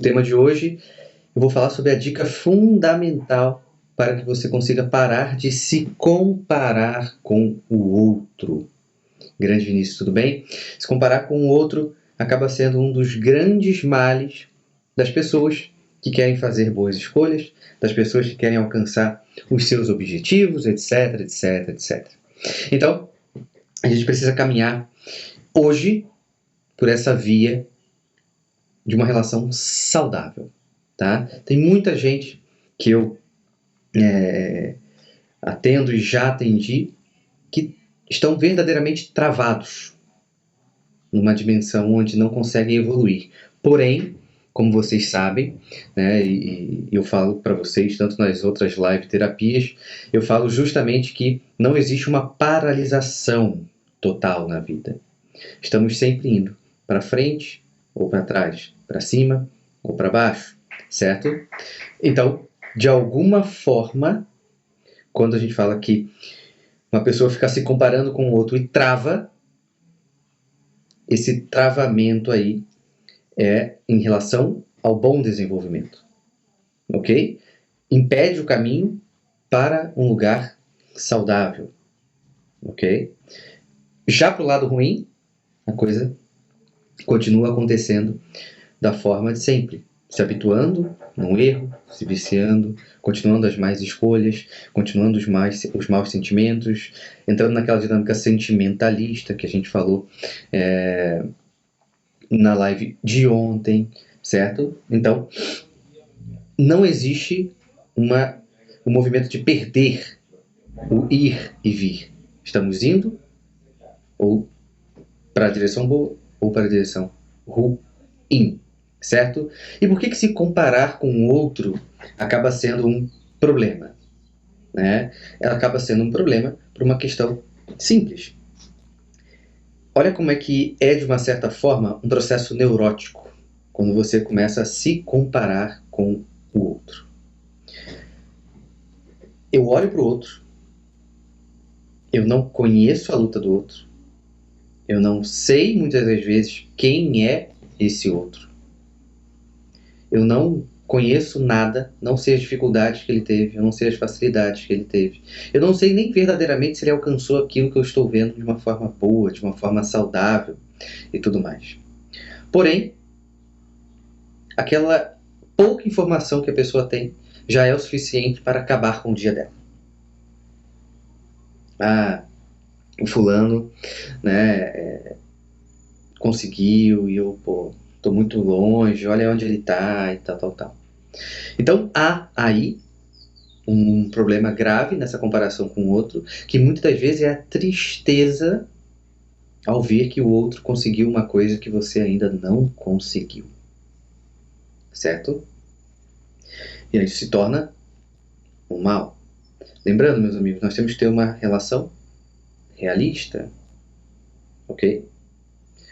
tema de hoje, eu vou falar sobre a dica fundamental para que você consiga parar de se comparar com o outro. Grande Vinícius, tudo bem? Se comparar com o outro acaba sendo um dos grandes males das pessoas que querem fazer boas escolhas, das pessoas que querem alcançar os seus objetivos, etc, etc, etc. Então, a gente precisa caminhar hoje por essa via de uma relação saudável, tá? Tem muita gente que eu atendo e já atendi que estão verdadeiramente travados numa dimensão onde não conseguem evoluir. Porém, como vocês sabem, né, e eu falo para vocês, tanto nas outras live terapias, eu falo justamente que não existe uma paralisação total na vida. Estamos sempre indo para frente ou para trás, para cima ou para baixo, certo? Então, de alguma forma, quando a gente fala que uma pessoa fica se comparando com o outro e trava, esse travamento aí é em relação ao bom desenvolvimento, ok? Impede o caminho para um lugar saudável, ok? Já para o lado ruim, a coisa continua acontecendo da forma de sempre, se habituando num erro, se viciando, continuando as más escolhas, continuando os maus sentimentos, entrando naquela dinâmica sentimentalista que a gente falou na live de ontem, certo? Então, não existe um movimento de perder o ir e vir. Estamos indo ou para a direção boa ou para a direção ruim, certo? E por que se comparar com o outro acaba sendo um problema, né? Ela acaba sendo um problema por uma questão simples. Olha como é que é, de uma certa forma, um processo neurótico quando você começa a se comparar com o outro. Eu olho para o outro, eu não conheço a luta do outro, eu não sei muitas das vezes quem é esse outro. Eu não conheço nada, não sei as dificuldades que ele teve, eu não sei as facilidades que ele teve. Eu não sei nem verdadeiramente se ele alcançou aquilo que eu estou vendo de uma forma boa, de uma forma saudável e tudo mais. Porém, aquela pouca informação que a pessoa tem já é o suficiente para acabar com o dia dela. Ah, o fulano, né, conseguiu e eu, tô muito longe, olha onde ele tá e tal. Então, há aí um problema grave nessa comparação com o outro, que muitas das vezes é a tristeza ao ver que o outro conseguiu uma coisa que você ainda não conseguiu. Certo? E aí isso se torna um mal. Lembrando, meus amigos, nós temos que ter uma relação realista, ok?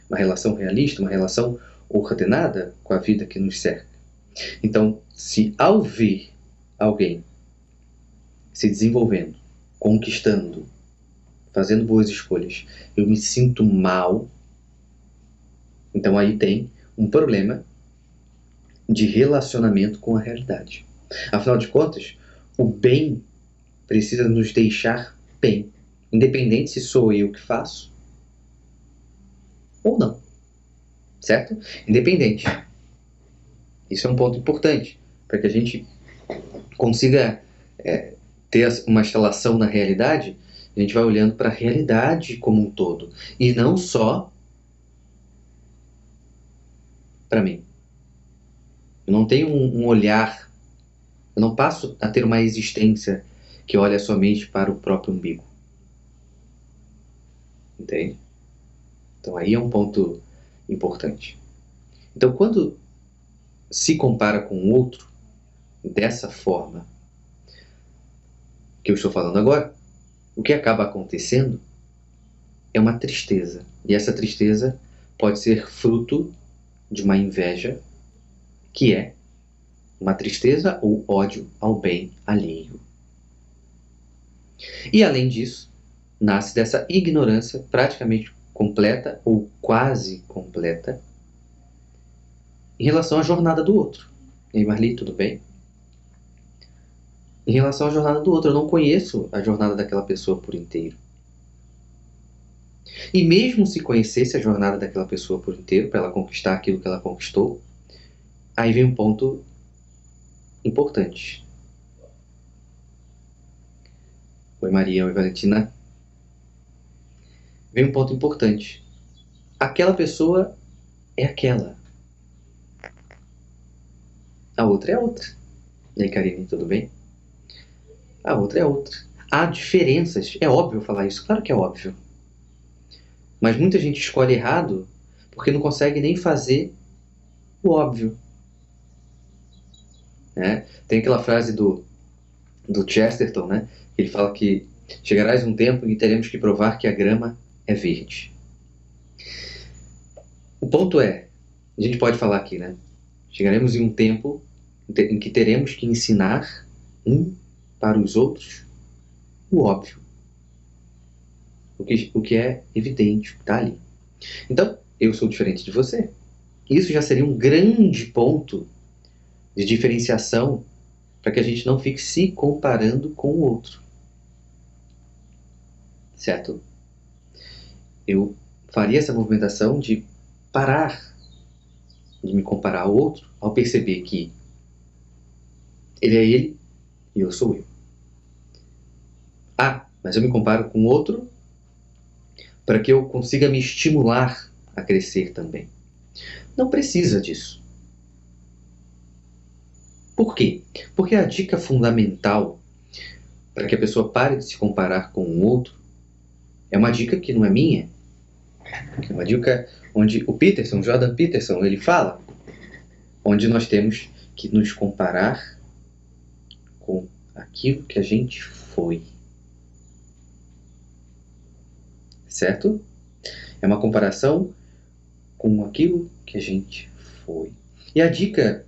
Uma relação realista, uma relação ordenada com a vida que nos cerca. Então, se ao ver alguém se desenvolvendo, conquistando, fazendo boas escolhas, eu me sinto mal, então aí tem um problema de relacionamento com a realidade. Afinal de contas, o bem precisa nos deixar bem, independente se sou eu que faço ou não, certo? Independente. Isso é um ponto importante, para que a gente consiga ter uma instalação na realidade. A gente vai olhando para a realidade como um todo, e não só para mim. Eu não tenho um olhar, eu não passo a ter uma existência que olha somente para o próprio umbigo. Entende? Então aí é um ponto importante. Então, quando se compara com o outro dessa forma que eu estou falando agora, o que acaba acontecendo é uma tristeza. E essa tristeza pode ser fruto de uma inveja, que é uma tristeza ou ódio ao bem alheio. E além disso, nasce dessa ignorância praticamente completa ou quase completa em relação à jornada do outro. E aí, Marli, tudo bem? Em relação à jornada do outro, eu não conheço a jornada daquela pessoa por inteiro. E mesmo se conhecesse a jornada daquela pessoa por inteiro, para ela conquistar aquilo que ela conquistou, aí vem um ponto importante. Oi, Maria. Oi, Valentina. Vem um ponto importante. Aquela pessoa é aquela. A outra é a outra. E aí, Karine, tudo bem? A outra é a outra. Há diferenças. É óbvio falar isso. Claro que é óbvio. Mas muita gente escolhe errado porque não consegue nem fazer o óbvio. Né? Tem aquela frase do Chesterton, né? Ele fala que chegarás um tempo em que teremos que provar que a grama é verde. O ponto é, a gente pode falar aqui, né? Chegaremos em um tempo em que teremos que ensinar para os outros o óbvio. O que é evidente, o que está ali. Então, eu sou diferente de você. Isso já seria um grande ponto de diferenciação para que a gente não fique se comparando com o outro. Certo? Eu faria essa movimentação de parar de me comparar ao outro ao perceber que ele é ele e eu sou eu. Mas eu me comparo com o outro para que eu consiga me estimular a crescer também. Não precisa disso. Por quê? Porque a dica fundamental para que a pessoa pare de se comparar com o outro é uma dica que não é minha. É uma dica onde o Jordan Peterson, ele fala, onde nós temos que nos comparar com aquilo que a gente foi. Certo? É uma comparação com aquilo que a gente foi. E a dica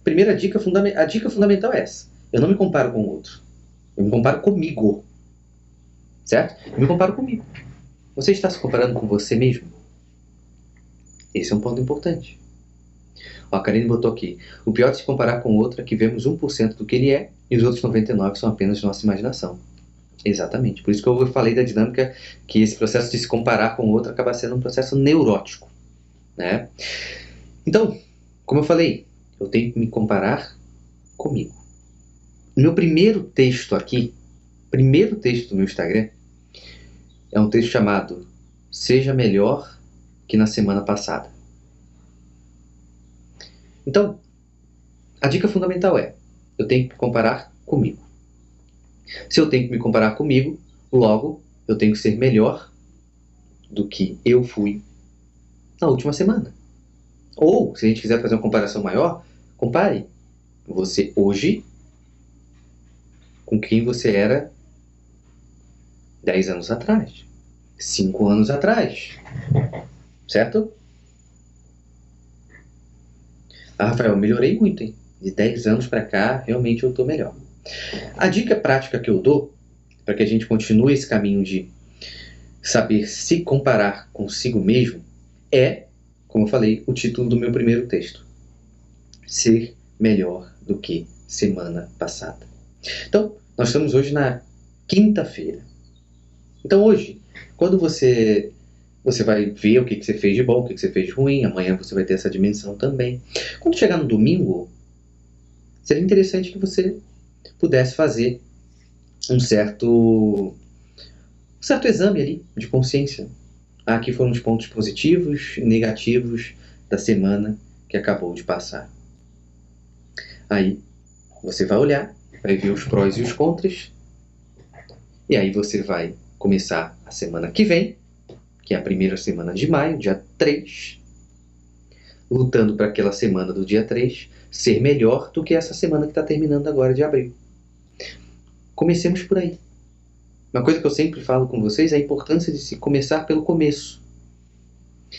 fundamental é essa. Eu não me comparo com o outro. Eu me comparo comigo. Certo? Eu me comparo comigo. Você está se comparando com você mesmo? Esse é um ponto importante. A Karine botou aqui. O pior de se comparar com o outro é que vemos 1% do que ele é e os outros 99% são apenas nossa imaginação. Exatamente. Por isso que eu falei da dinâmica que esse processo de se comparar com o outro acaba sendo um processo neurótico. Né? Então, como eu falei, eu tenho que me comparar comigo. O meu primeiro texto aqui, primeiro texto do meu Instagram, é um texto chamado Seja Melhor que na Semana Passada. Então, a dica fundamental é, eu tenho que me comparar comigo. Se eu tenho que me comparar comigo, logo eu tenho que ser melhor do que eu fui na última semana. Ou, se a gente quiser fazer uma comparação maior, compare você hoje com quem você era 10 anos atrás, 5 anos atrás. Certo? Rafael, melhorei muito, hein? De 10 anos para cá, realmente eu estou melhor. A dica prática que eu dou, para que a gente continue esse caminho de saber se comparar consigo mesmo, é, como eu falei, o título do meu primeiro texto. Ser melhor do que semana passada. Então, nós estamos hoje na quinta-feira. Então hoje, quando você vai ver o que você fez de bom, o que você fez de ruim, amanhã você vai ter essa dimensão também. Quando chegar no domingo, seria interessante que você pudesse fazer um certo exame ali de consciência. Aqui foram os pontos positivos e negativos da semana que acabou de passar. Aí você vai olhar, vai ver os prós e os contras, e aí você vai começar a semana que vem, que é a primeira semana de maio, dia 3, lutando para aquela semana do dia 3 ser melhor do que essa semana que está terminando agora de abril. Comecemos por aí. Uma coisa que eu sempre falo com vocês é a importância de se começar pelo começo.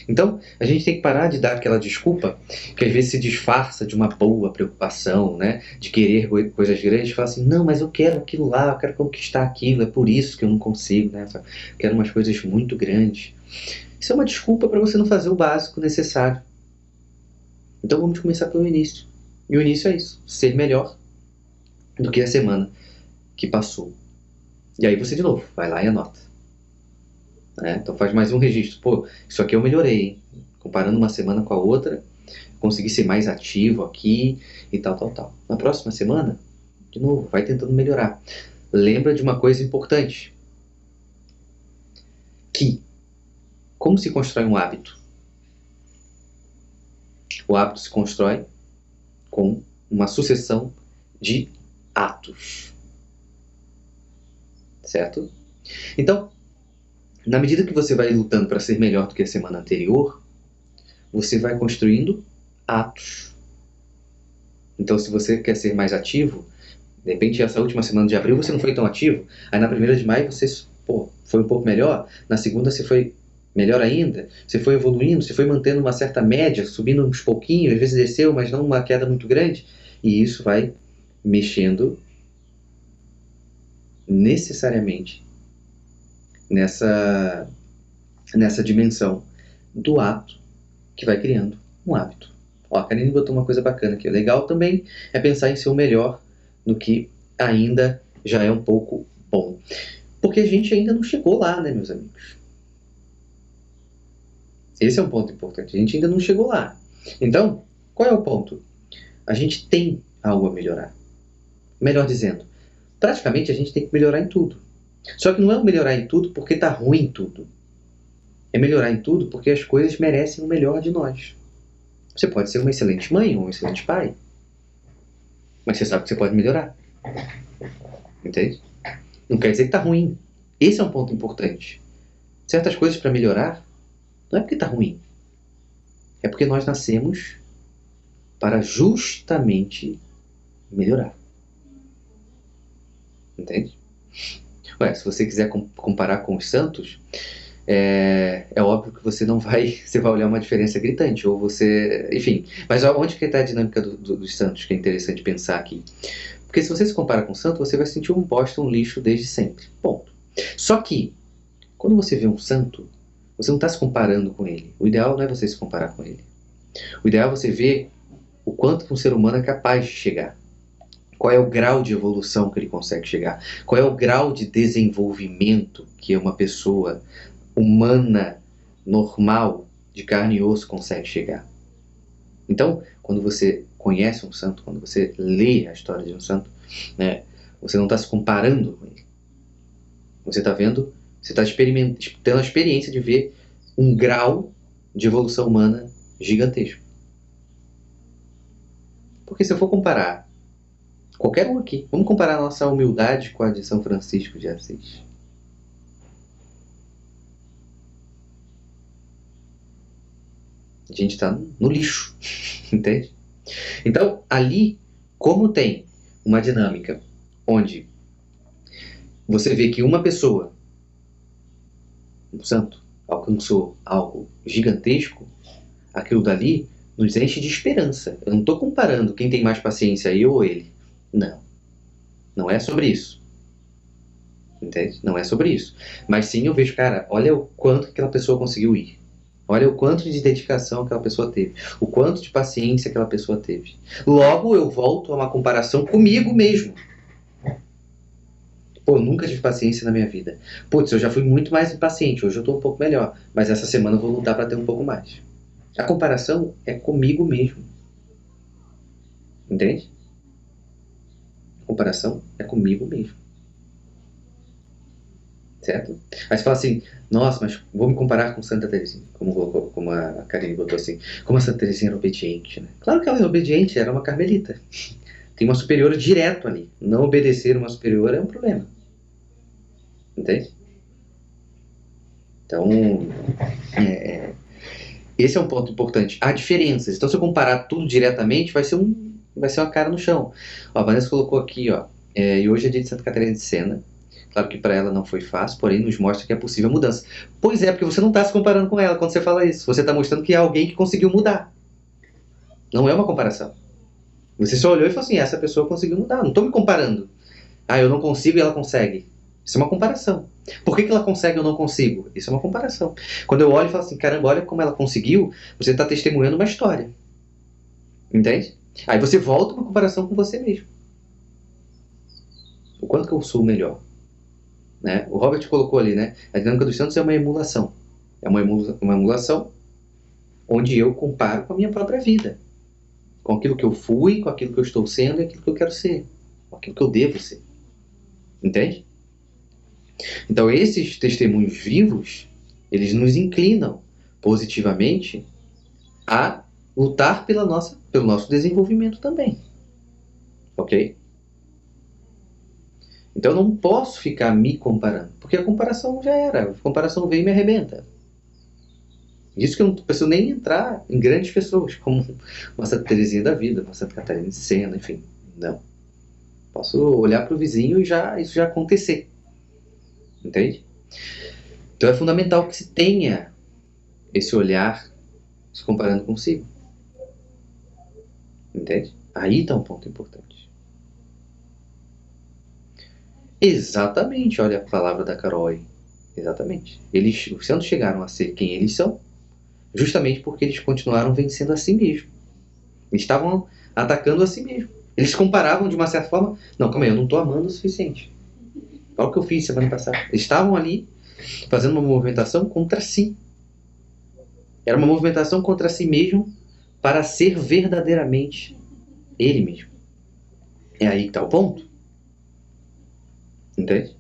Então, a gente tem que parar de dar aquela desculpa que às vezes se disfarça de uma boa preocupação, né? De querer coisas grandes, falar assim, não, mas eu quero aquilo lá, eu quero conquistar aquilo, é por isso que eu não consigo, né? Eu quero umas coisas muito grandes. Isso é uma desculpa para você não fazer o básico necessário. Então vamos começar pelo início. E o início é isso, ser melhor do que a semana que passou. E aí você de novo, vai lá e anota. Então faz mais um registro. Pô, isso aqui eu melhorei, hein? Comparando uma semana com a outra, consegui ser mais ativo aqui e tal, tal, tal. Na próxima semana, de novo, vai tentando melhorar. Lembra de uma coisa importante. Que, como se constrói um hábito? O hábito se constrói com uma sucessão de atos. Certo? Então, na medida que você vai lutando para ser melhor do que a semana anterior, você vai construindo atos. Então, se você quer ser mais ativo, de repente essa última semana de abril você não foi tão ativo, aí na primeira de maio você foi um pouco melhor, na segunda você foi melhor ainda, você foi evoluindo, você foi mantendo uma certa média, subindo uns pouquinhos, às vezes desceu, mas não uma queda muito grande, e isso vai mexendo necessariamente nessa dimensão do ato que vai criando um hábito. A Karine botou uma coisa bacana aqui. O legal também é pensar em ser o melhor no que ainda já é um pouco bom. Porque a gente ainda não chegou lá, né, meus amigos? Esse é um ponto importante. A gente ainda não chegou lá. Então, qual é o ponto? A gente tem algo a melhorar. Melhor dizendo, praticamente a gente tem que melhorar em tudo. Só que não é melhorar em tudo porque está ruim tudo. É melhorar em tudo porque as coisas merecem o melhor de nós. Você pode ser uma excelente mãe ou um excelente pai, mas você sabe que você pode melhorar. Entende? Não quer dizer que está ruim. Esse é um ponto importante. Certas coisas para melhorar não é porque está ruim. É porque nós nascemos para justamente melhorar. Entende? Ué, se você quiser comparar com os santos, é óbvio que você não vai, você vai olhar uma diferença gritante, ou você, enfim, mas onde que está a dinâmica dos santos, que é interessante pensar aqui? Porque se você se compara com o santo, você vai sentir um bosta, um lixo desde sempre, ponto. Só que, quando você vê um santo, você não está se comparando com ele. O ideal não é você se comparar com ele. O ideal é você ver o quanto que um ser humano é capaz de chegar. Qual é o grau de evolução que ele consegue chegar? Qual é o grau de desenvolvimento que uma pessoa humana, normal, de carne e osso consegue chegar? Então, quando você conhece um santo, quando você lê a história de um santo, né, você não está se comparando com ele. Você está vendo, você está tendo a experiência de ver um grau de evolução humana gigantesco. Porque se eu for comparar qualquer um aqui, vamos comparar a nossa humildade com a de São Francisco de Assis. A gente está no lixo, entende? Então, ali, como tem uma dinâmica onde você vê que uma pessoa, um santo, alcançou algo gigantesco, aquilo dali nos enche de esperança. Eu não estou comparando quem tem mais paciência, eu ou ele. Não. Não é sobre isso. Entende? Não é sobre isso. Mas sim eu vejo, cara, olha o quanto que aquela pessoa conseguiu ir. Olha o quanto de dedicação aquela pessoa teve. O quanto de paciência aquela pessoa teve. Logo eu volto a uma comparação comigo mesmo. Pô, eu nunca tive paciência na minha vida. Putz, eu já fui muito mais impaciente. Hoje eu estou um pouco melhor. Mas essa semana eu vou lutar para ter um pouco mais. A comparação é comigo mesmo. Entende? A comparação é comigo mesmo. Certo? Aí você fala assim, nossa, mas vou me comparar com Santa Teresinha, como a Karine botou assim, como a Santa Teresinha era obediente, né? Claro que ela é obediente, era uma carmelita. Tem uma superiora direto ali. Não obedecer uma superiora é um problema. Entende? Então, esse é um ponto importante. Há diferenças. Então, se eu comparar tudo diretamente, vai ser uma cara no chão. Ó, a Vanessa colocou aqui, ó, e hoje é dia de Santa Catarina de Sena. Claro que para ela não foi fácil, porém nos mostra que é possível a mudança. Pois é, porque você não está se comparando com ela quando você fala isso. Você está mostrando que é alguém que conseguiu mudar. Não é uma comparação. Você só olhou e falou assim, essa pessoa conseguiu mudar. Não estou me comparando. Ah, eu não consigo e ela consegue. Isso é uma comparação. Por que ela consegue e eu não consigo? Isso é uma comparação. Quando eu olho e falo assim, caramba, olha como ela conseguiu, você está testemunhando uma história. Entende? Aí você volta uma comparação com você mesmo. O quanto que eu sou melhor. Né? O Robert colocou ali, né? A dinâmica dos santos é uma emulação. É uma emulação onde eu comparo com a minha própria vida. Com aquilo que eu fui, com aquilo que eu estou sendo e aquilo que eu quero ser. Com aquilo que eu devo ser. Entende? Então esses testemunhos vivos, eles nos inclinam positivamente a lutar pelo nosso desenvolvimento também. Ok? Então eu não posso ficar me comparando, porque a comparação já era. A comparação vem e me arrebenta. Isso que eu não preciso nem entrar em grandes pessoas, como uma Santa Teresinha da Vida, uma Santa Catarina de Sena, enfim. Não. Posso olhar para o vizinho e isso já acontecer. Entende? Então é fundamental que se tenha esse olhar se comparando consigo. Entende? Aí está um ponto importante. Exatamente, olha a palavra da Carol aí. Exatamente. Os santos chegaram a ser quem eles são, justamente porque eles continuaram vencendo a si mesmos. Eles estavam atacando a si mesmos. Eles comparavam de uma certa forma. Não, calma aí, eu não estou amando o suficiente. Olha o que eu fiz semana passada. Eles estavam ali fazendo uma movimentação contra si. Era uma movimentação contra si mesmo para ser verdadeiramente ele mesmo. É aí que está o ponto. Entende?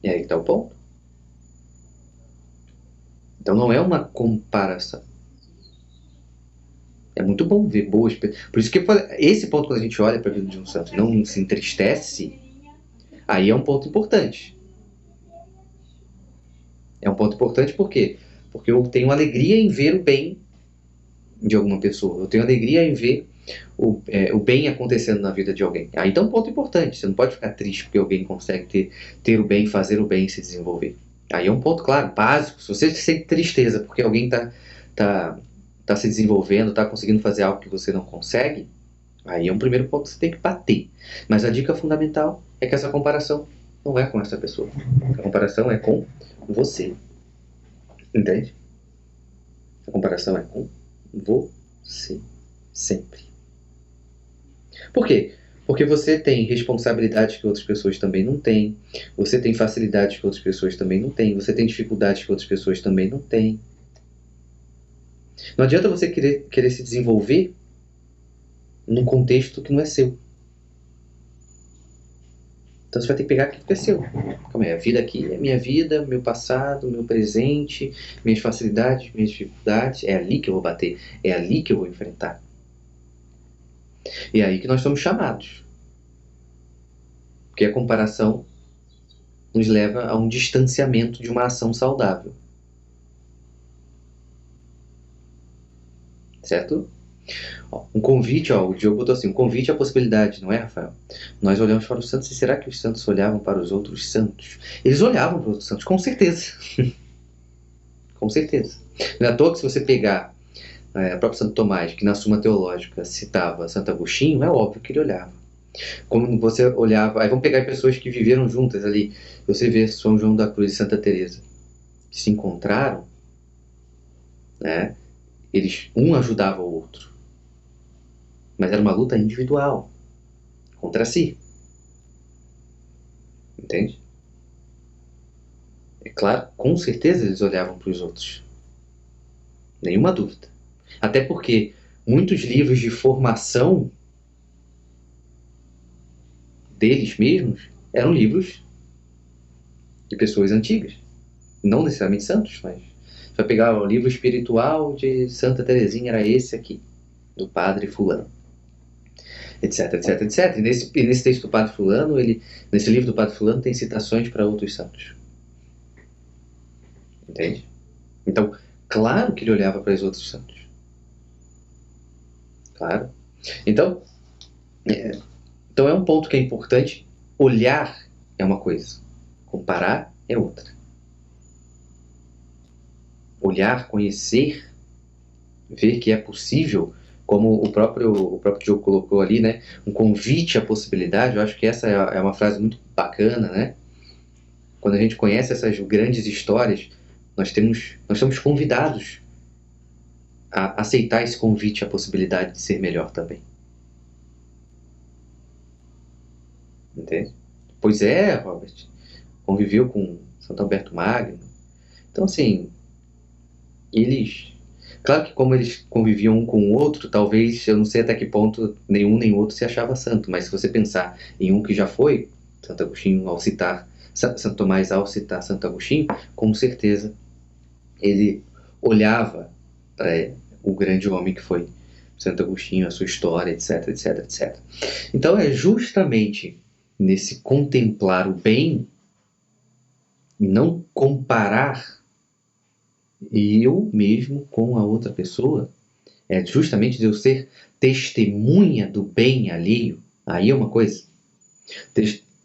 É aí que está o ponto. Então não é uma comparação. É muito bom ver boas pessoas. Por isso que esse ponto, quando a gente olha para a vida de um santo e não se entristece, aí é um ponto importante. É um ponto importante por quê? Porque eu tenho alegria em ver o bem de alguma pessoa. Eu tenho alegria em ver o bem acontecendo na vida de alguém. Aí está um ponto importante. Você não pode ficar triste porque alguém consegue ter o bem, fazer o bem e se desenvolver. Aí é um ponto, claro, básico. Se você sente tristeza porque alguém está se desenvolvendo, está conseguindo fazer algo que você não consegue, aí é um primeiro ponto que você tem que bater. Mas a dica fundamental é que essa comparação não é com essa pessoa. A comparação é com você. Entende? A comparação é com você. Sempre. Por quê? Porque você tem responsabilidades que outras pessoas também não têm. Você tem facilidades que outras pessoas também não têm. Você tem dificuldades que outras pessoas também não têm. Não adianta você querer se desenvolver num contexto que não é seu. Então você vai ter que pegar aquilo que é seu. Calma aí, a vida aqui é minha vida, meu passado, meu presente, minhas facilidades, minhas dificuldades. É ali que eu vou bater. É ali que eu vou enfrentar. E é aí que nós somos chamados. Porque a comparação nos leva a um distanciamento de uma ação saudável. Certo? Um convite, o Diogo botou assim, um convite à possibilidade, não é, Rafael? Nós olhamos para os santos e será que os santos olhavam para os outros santos? Eles olhavam para os outros santos, com certeza. Com certeza. Não é à toa que se você pegar o próprio Santo Tomás, que na Suma Teológica citava Santo Agostinho, é óbvio que ele olhava. Como você olhava... Aí vamos pegar pessoas que viveram juntas ali. Você vê São João da Cruz e Santa Teresa, que se encontraram, né? Um ajudava o outro. Mas era uma luta individual. Contra si. Entende? É claro, com certeza eles olhavam para os outros. Nenhuma dúvida. Até porque muitos livros de formação deles mesmos eram livros de pessoas antigas. Não necessariamente santos, mas... Você vai pegar o livro espiritual de Santa Teresinha, era esse aqui, do Padre Fulano. Etc, etc, etc. E nesse texto do Padre Fulano, nesse livro do Padre Fulano, tem citações para outros santos. Entende? Então, claro que ele olhava para os outros santos. Claro. Então é um ponto que é importante. Olhar é uma coisa. Comparar é outra. Olhar, conhecer, ver que é possível, como o próprio Diogo colocou ali, né? Um convite à possibilidade. Eu acho que essa é uma frase muito bacana, né? Quando a gente conhece essas grandes histórias, nós somos convidados a aceitar esse convite à possibilidade de ser melhor também. Entende? Pois é, Robert. Conviveu com Santo Alberto Magno. Então, assim, eles... Claro que como eles conviviam um com o outro, talvez, eu não sei até que ponto nenhum nem outro se achava santo, mas se você pensar em um que já foi, Santo Agostinho ao citar, Santo Tomás ao citar Santo Agostinho, com certeza ele olhava para o grande homem que foi Santo Agostinho, a sua história, etc, etc, etc. Então é justamente nesse contemplar o bem e não comparar eu mesmo com a outra pessoa, é justamente de eu ser testemunha do bem alheio, aí é uma coisa.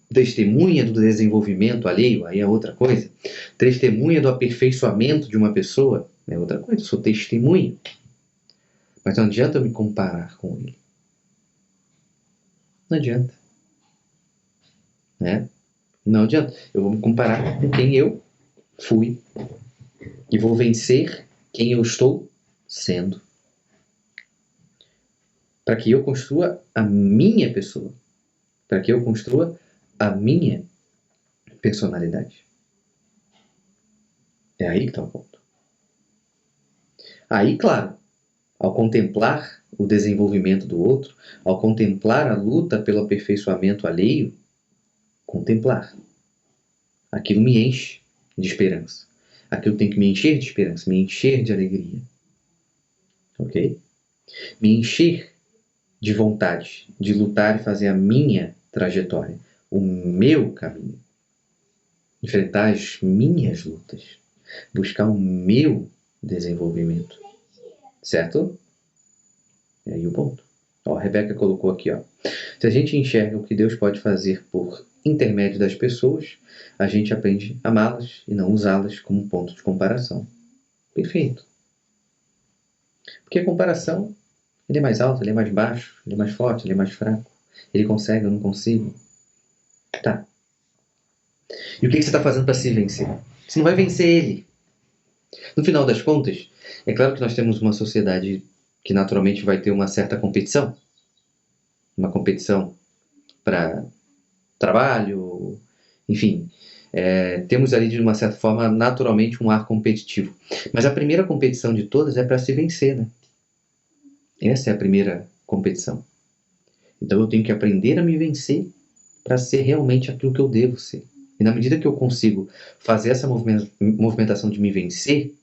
Testemunha do desenvolvimento alheio, aí é outra coisa. Testemunha do aperfeiçoamento de uma pessoa, é outra coisa. Eu sou testemunha. Mas não adianta eu me comparar com ele. Não adianta. Né? Não adianta. Eu vou me comparar com quem eu fui e vou vencer quem eu estou sendo. Para que eu construa a minha pessoa. Para que eu construa a minha personalidade. É aí que está o ponto. Aí, claro, ao contemplar o desenvolvimento do outro, ao contemplar a luta pelo aperfeiçoamento alheio, contemplar. Aquilo me enche de esperança. Aquilo tem que me encher de esperança, me encher de alegria. Ok? Me encher de vontade de lutar e fazer a minha trajetória, o meu caminho. Enfrentar as minhas lutas. Buscar o meu desenvolvimento. Certo? É aí o ponto. Ó, a Rebeca colocou aqui, ó. Se a gente enxerga o que Deus pode fazer por intermédio das pessoas, a gente aprende a amá-las e não usá-las como ponto de comparação. Perfeito. Porque a comparação, ele é mais alto, ele é mais baixo, ele é mais forte, ele é mais fraco. Ele consegue, eu não consigo. Tá. E o que você está fazendo para se vencer? Você não vai vencer ele. No final das contas, é claro que nós temos uma sociedade que naturalmente vai ter uma certa competição. Uma competição para trabalho, enfim. Temos ali, de uma certa forma, naturalmente um ar competitivo. Mas a primeira competição de todas é para se vencer, né? Essa é a primeira competição. Então eu tenho que aprender a me vencer para ser realmente aquilo que eu devo ser. E na medida que eu consigo fazer essa movimentação de me vencer,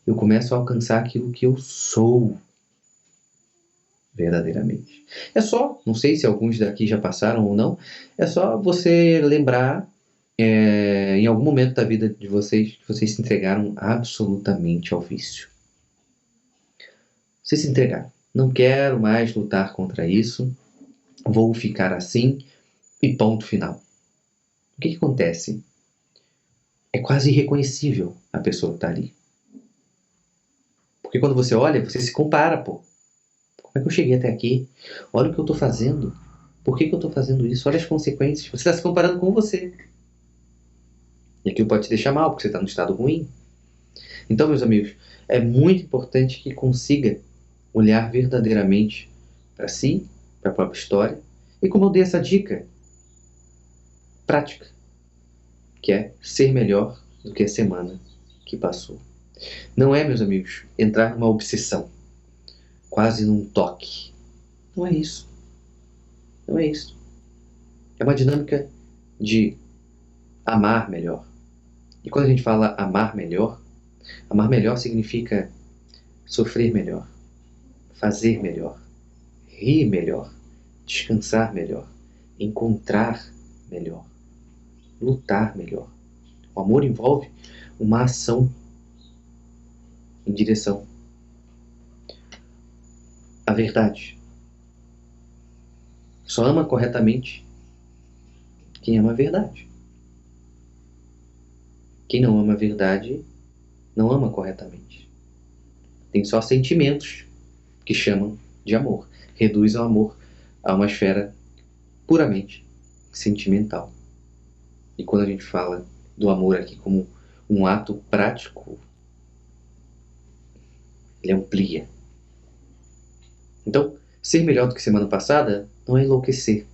eu começo a alcançar aquilo que eu sou verdadeiramente. É só, não sei se alguns daqui já passaram ou não, é só você lembrar em algum momento da vida de vocês que vocês se entregaram absolutamente ao vício. Vocês se entregaram. Não quero mais lutar contra isso, vou ficar assim e ponto final. O que acontece? É quase irreconhecível a pessoa que está ali. Porque quando você olha, você se compara, pô. Como é que eu cheguei até aqui? Olha o que eu estou fazendo. Por que eu estou fazendo isso? Olha as consequências. Você está se comparando com você. E aquilo pode te deixar mal, porque você está num estado ruim. Então, meus amigos, é muito importante que consiga olhar verdadeiramente para si, para a própria história, e como eu dei essa dica prática, que é ser melhor do que a semana que passou. Não é, meus amigos, entrar numa obsessão, quase num toque. Não é isso. Não é isso. É uma dinâmica de amar melhor. E quando a gente fala amar melhor significa sofrer melhor, fazer melhor, rir melhor, descansar melhor, encontrar melhor, lutar melhor. O amor envolve uma ação em direção à verdade. Só ama corretamente quem ama a verdade. Quem não ama a verdade não ama corretamente. Tem só sentimentos que chamam de amor. Reduz o amor a uma esfera puramente sentimental. E quando a gente fala do amor aqui como um ato prático, ele amplia. Então, ser melhor do que semana passada não é enlouquecer.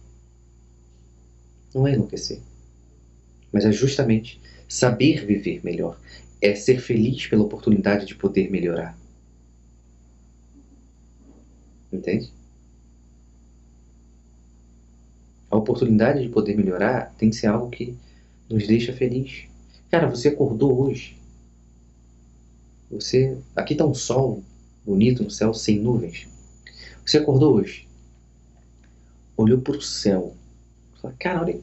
Não é enlouquecer. Mas é justamente saber viver melhor. É ser feliz pela oportunidade de poder melhorar. Entende? A oportunidade de poder melhorar tem que ser algo que nos deixa feliz. Cara, você acordou hoje. Aqui está um sol bonito no céu, sem nuvens. Você acordou hoje. Olhou para o céu. Falou, cara, olha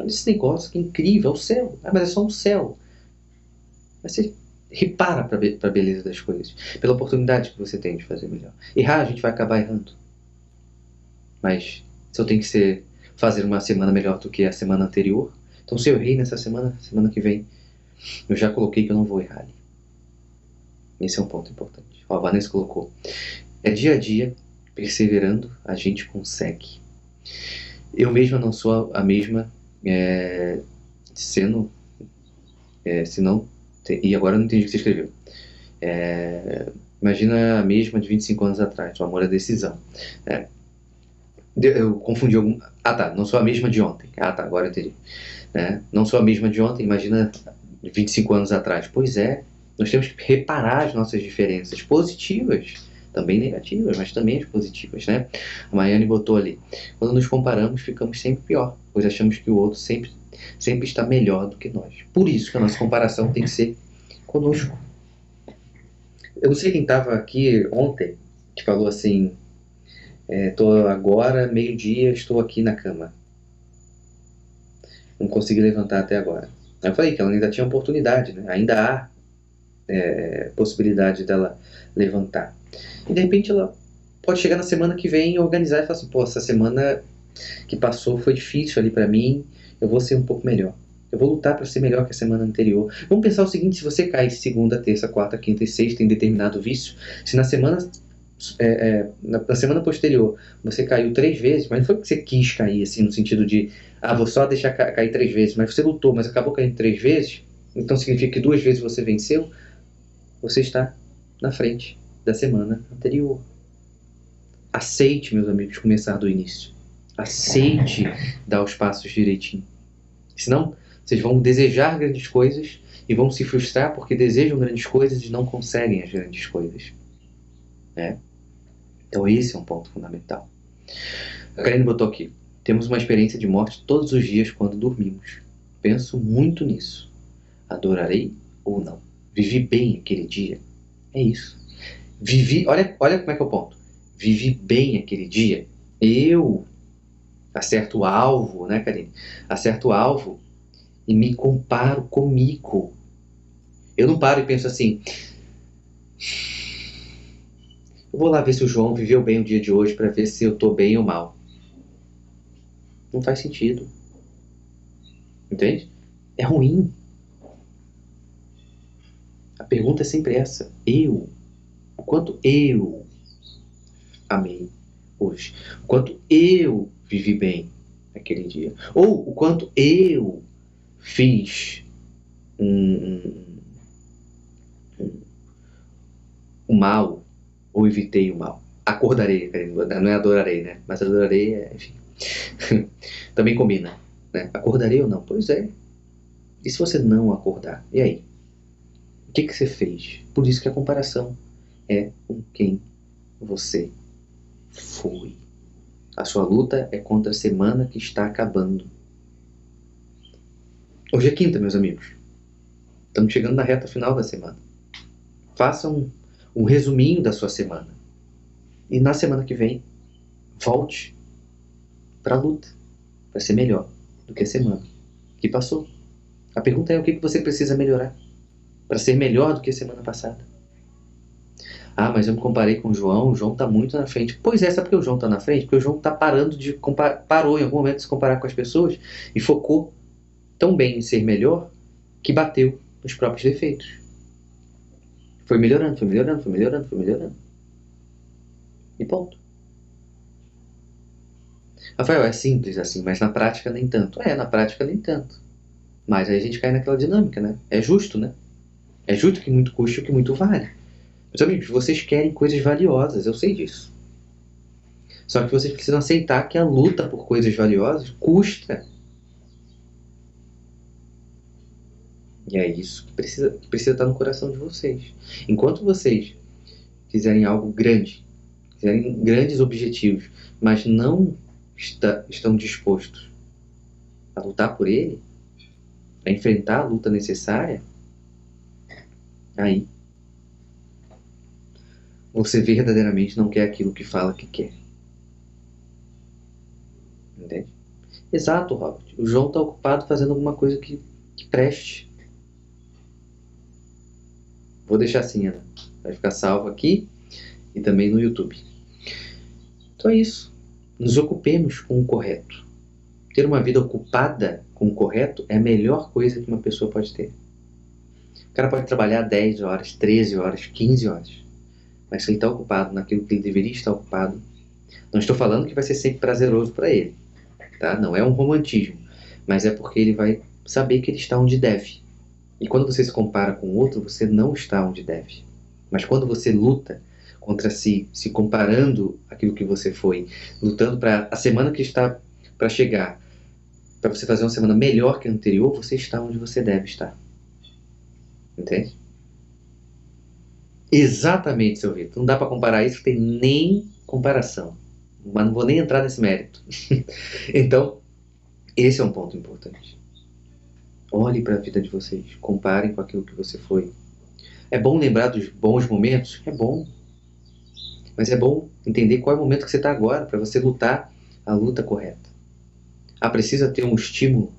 esse negócio que incrível, é o céu. Ah, mas é só um céu. Mas você repara para a beleza das coisas. Pela oportunidade que você tem de fazer melhor. Errar, a gente vai acabar errando. Mas se eu tenho que fazer uma semana melhor do que a semana anterior, então se eu errei nessa semana que vem, eu já coloquei que eu não vou errar ali. Esse é um ponto importante. A Vanessa colocou. É dia a dia, perseverando, a gente consegue. Eu mesma não sou a mesma, e agora eu não entendi o que você escreveu. Imagina a mesma de 25 anos atrás, o amor é decisão. Eu confundi algum... não sou a mesma de ontem. Agora eu entendi. Não sou a mesma de ontem, imagina 25 anos atrás. Pois é, nós temos que reparar as nossas diferenças positivas, também negativas, mas também as positivas, né? A Maiane botou ali. Quando nos comparamos, ficamos sempre pior, pois achamos que o outro sempre está melhor do que nós. Por isso que a nossa comparação tem que ser conosco. Eu não sei quem estava aqui ontem, que falou assim, tô agora, meio-dia, estou aqui na cama. Não consegui levantar até agora. Eu falei que ela ainda tinha oportunidade, né? Ainda há possibilidade dela levantar. E de repente ela pode chegar na semana que vem e organizar e falar assim, essa semana que passou foi difícil ali pra mim, eu vou ser um pouco melhor. Eu vou lutar para ser melhor que a semana anterior. Vamos pensar o seguinte, se você cai segunda, terça, quarta, quinta e sexta em determinado vício, se na semana posterior você caiu 3 vezes, mas não foi porque você quis cair, assim, no sentido de vou só deixar cair 3 vezes, mas você lutou, mas acabou caindo 3 vezes, então significa que 2 vezes você venceu, você está na frente da semana anterior. Aceite, meus amigos, começar do início. Aceite dar os passos direitinho. Senão, vocês vão desejar grandes coisas e vão se frustrar porque desejam grandes coisas e não conseguem as grandes coisas. Então esse é um ponto fundamental. A Karine botou aqui. Temos uma experiência de morte todos os dias quando dormimos. Penso muito nisso. Adorarei ou não? Vivi bem aquele dia? É isso. Olha como é que é o ponto. Vivi bem aquele dia. Eu acerto o alvo, né, Karine? Acerto o alvo e me comparo comigo. Eu não paro e penso assim, eu vou lá ver se o João viveu bem o dia de hoje para ver se eu tô bem ou mal. Não faz sentido. Entende? É ruim. A pergunta é sempre essa. O quanto eu amei hoje? O quanto eu vivi bem aquele dia? Ou o quanto eu fiz o mal ou evitei o mal? Acordarei, não é adorarei, né? Mas adorarei, enfim. Também combina, né? Acordarei ou não? Pois é. E se você não acordar? E aí? O que você fez? Por isso que a comparação é com quem você foi. A sua luta é contra a semana que está acabando. Hoje é quinta, meus amigos. Estamos chegando na reta final da semana. Faça um resuminho da sua semana. E na semana que vem, volte para a luta. Para ser melhor do que a semana que passou. A pergunta é o que você precisa melhorar para ser melhor do que a semana passada. Mas eu me comparei com o João está muito na frente. Pois é, sabe por que o João está na frente? Porque o João está parou em algum momento de se comparar com as pessoas e focou tão bem em ser melhor que bateu nos próprios defeitos. Foi melhorando. E ponto. Rafael, é simples assim, mas na prática nem tanto. Na prática nem tanto. Mas aí a gente cai naquela dinâmica, né? É justo, né? É justo que muito custe o que muito vale. Meus amigos, vocês querem coisas valiosas, eu sei disso. Só que vocês precisam aceitar que a luta por coisas valiosas custa. E é isso que precisa estar no coração de vocês. Enquanto vocês fizerem algo grande, fizerem grandes objetivos, mas não estão dispostos a lutar por ele, a enfrentar a luta necessária, aí você verdadeiramente não quer aquilo que fala que quer. Entende? Exato, Robert. O João está ocupado fazendo alguma coisa que preste. Vou deixar assim, Ana. Vai ficar salvo aqui e também no YouTube. Então é isso. Nos ocupemos com o correto. Ter uma vida ocupada com o correto é a melhor coisa que uma pessoa pode ter. O cara pode trabalhar 10 horas, 13 horas, 15 horas. Mas se ele está ocupado naquilo que ele deveria estar ocupado, não estou falando que vai ser sempre prazeroso para ele. Tá? Não é um romantismo. Mas é porque ele vai saber que ele está onde deve. E quando você se compara com o outro, você não está onde deve. Mas quando você luta contra si, se comparando aquilo que você foi, lutando para a semana que está para chegar, para você fazer uma semana melhor que a anterior, você está onde você deve estar. Entende? Exatamente, seu Vitor. Não dá para comparar isso, tem nem comparação. Mas não vou nem entrar nesse mérito. Então, esse é um ponto importante. Olhe para a vida de vocês, comparem com aquilo que você foi. É bom lembrar dos bons momentos? É bom. Mas é bom entender qual é o momento que você está agora, para você lutar a luta correta. Precisa ter um estímulo.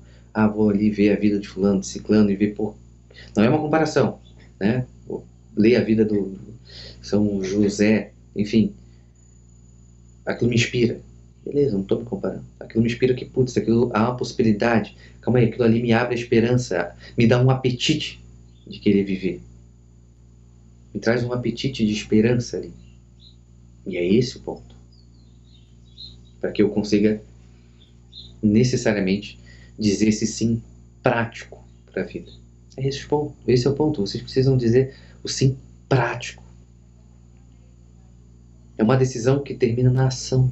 Vou ali ver a vida de fulano, de ciclano e ver, pô. Não é uma comparação, né? Vou ler a vida do São José, enfim. Aquilo me inspira. Beleza, não estou me comparando. Aquilo me inspira que, putz, aquilo há uma possibilidade. Calma aí, aquilo ali me abre a esperança, me dá um apetite de querer viver. Me traz um apetite de esperança ali. E é esse o ponto. Para que eu consiga necessariamente dizer esse sim prático para a vida. Esse é o ponto. Vocês precisam dizer o sim prático. É uma decisão que termina na ação.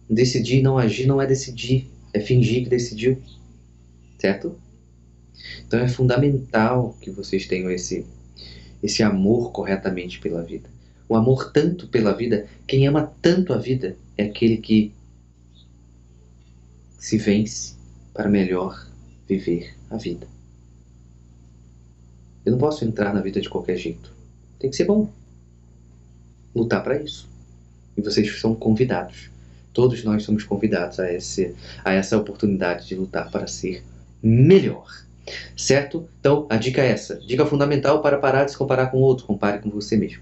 Decidir e não agir não é decidir, é fingir que decidiu. Certo? Então é fundamental que vocês tenham esse amor corretamente pela vida. O amor tanto pela vida, quem ama tanto a vida é aquele que se vence para melhor viver a vida. Eu não posso entrar na vida de qualquer jeito. Tem que ser bom. Lutar para isso. E vocês são convidados. Todos nós somos convidados a essa oportunidade de lutar para ser melhor. Certo? Então, a dica é essa. Dica fundamental para parar de se comparar com o outro. Compare com você mesmo.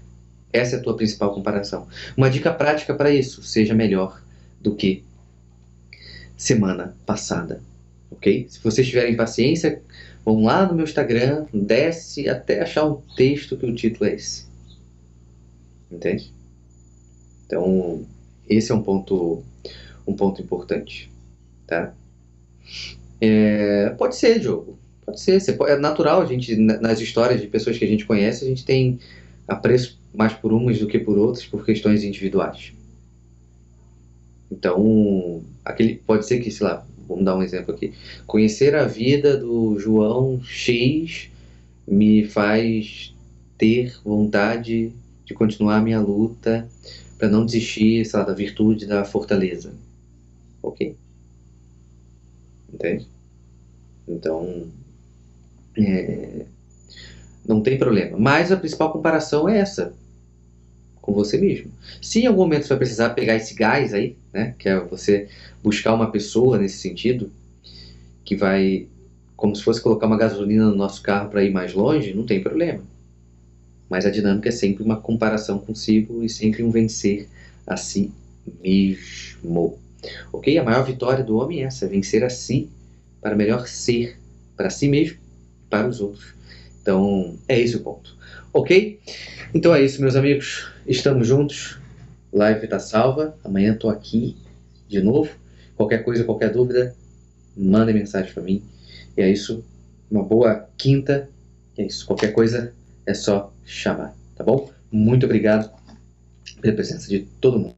Essa é a tua principal comparação. Uma dica prática para isso. Seja melhor do que semana passada. Ok? Se vocês tiverem paciência, vão lá no meu Instagram, desce até achar um texto que o título é esse. Entende? Então, esse é um ponto importante. Tá? Pode ser, Diogo. Pode ser. É natural, a gente, nas histórias de pessoas que a gente conhece, a gente tem apreço mais por umas do que por outras, por questões individuais. Então, pode ser que, sei lá, vamos dar um exemplo aqui. Conhecer a vida do João X me faz ter vontade de continuar a minha luta para não desistir, sei lá, da virtude da fortaleza. Ok? Entende? Então, não tem problema. Mas a principal comparação é essa, com você mesmo. Se em algum momento você vai precisar pegar esse gás aí, né, que é você buscar uma pessoa nesse sentido, que vai, como se fosse colocar uma gasolina no nosso carro para ir mais longe, não tem problema. Mas a dinâmica é sempre uma comparação consigo e sempre um vencer a si mesmo. Ok? A maior vitória do homem é essa, vencer a si para melhor ser para si mesmo e para os outros. Então, é esse o ponto. Ok? Então é isso, meus amigos. Estamos juntos. Live está salva. Amanhã estou aqui de novo. Qualquer coisa, qualquer dúvida, mandem mensagem para mim. E é isso. Uma boa quinta. E é isso. Qualquer coisa é só chamar. Tá bom? Muito obrigado pela presença de todo mundo.